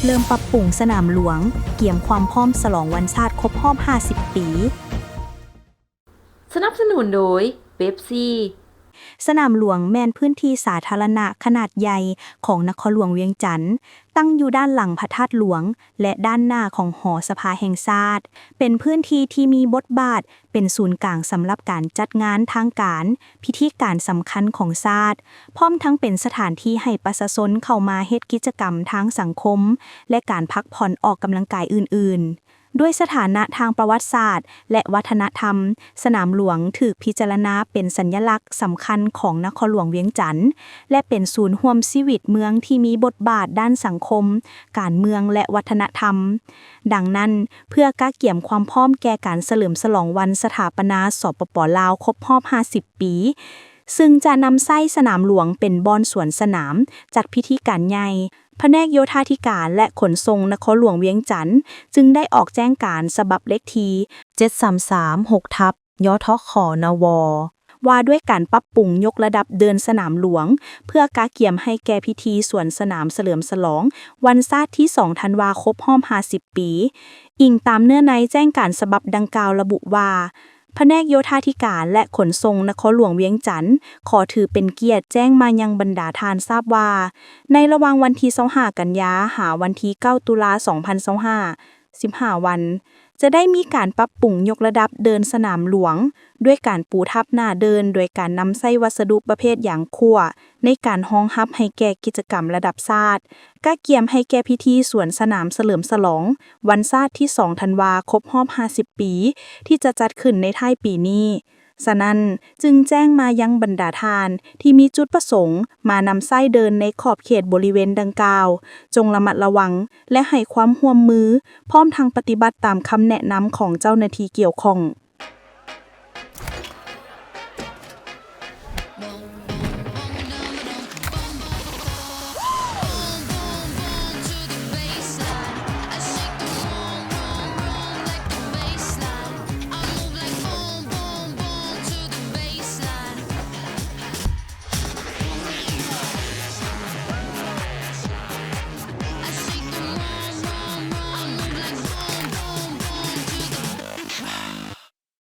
เริ่มปรับปรุงสนามหลวงเกี่ยมความพร้อมฉลองวันชาติครบรอบ 50 ปี สนับสนุนโดยเป๊ปซี่ สนามหลวงแม่นพื้นที่สาธารณะขนาดใหญ่ของนครหลวงเวียงจันทน์ตั้งอยู่ด้านหลังพระธาตุหลวงและด้านหน้าของหอสภาแห่งชาติเป็นพื้นที่ที่มีบทบาทเป็นศูนย์กลางสำหรับการจัดงานทางการพิธีการสำคัญของชาติพร้อมทั้งเป็นสถานที่ให้ประชาชนเข้ามาเฮ็ดกิจกรรมทางสังคมและการพักผ่อนออกกำลังกายอื่นๆด้วยสถานะทางประวัติศาสตร์และวัฒนธรรมสนามหลวงถูกพิจารณาเป็นสัญลักษณ์สำคัญของนครหลวงเวียงจันทน์และเป็นศูนย์ร่วมชีวิตเมืองที่มีบทบาทด้านสังคมการเมืองและวัฒนธรรมดังนั้นเพื่อกะเกี่ยมความพร้อมแก่การเฉลิมฉลองวันสถาปนาสปป.ลาวครบรอบ 50 ปีซึ่งจะนำไส้สนามหลวงเป็นบอนสวนสนามจัดพิธีการใหญ่แผนกโยธาธิการและขนส่งนครหลวงเวียงจันทน์จึงได้ออกแจ้งการฉบับเลขที่7336/ยทขนวว่าด้วยการปรับปรุงยกระดับเดินสนามหลวงเพื่อกะเกี่ยมให้แก่พิธีสวนสนามเฉลิมฉลองวันชาติที่ 2 ธันวาคมรอบ 50 ปีอิงตามเนื้อในแจ้งการฉบับดังกล่าวระบุว่าแผนกโยธาธิการและขนส่งนครหลวงเวียงจันทน์ขอถือเป็นเกียรติแจ้งมายังบรรดาทานทราบว่าในระหว่างวันที่25 กันยาหาวันที่ 9 ตุลา 2025 15 วันจะได้มีการปรับปรุงยกระดับเดินสนามหลวงด้วยการปูทับหน้าเดินโดยการนำไส้วัสดุประเภทอย่างขั่วในการรองรับให้แก่กิจกรรมระดับชาติกะเกี่ยมให้แก่พิธีสวนสนามเฉลิมฉลองวันชาติที่ 2 ธันวาคมรอบ 50 ปีที่จะจัดขึ้นในท้ายปีนี้ฉะนั้นจึงแจ้งมายังบรรดาทานที่มีจุดประสงค์มานำไส้เดินในขอบเขตบริเวณดังกล่าวจงระมัดระวังและให้ความร่วมมือพร้อมทางปฏิบัติตามคำแนะนำของเจ้าหน้าที่เกี่ยวข้อง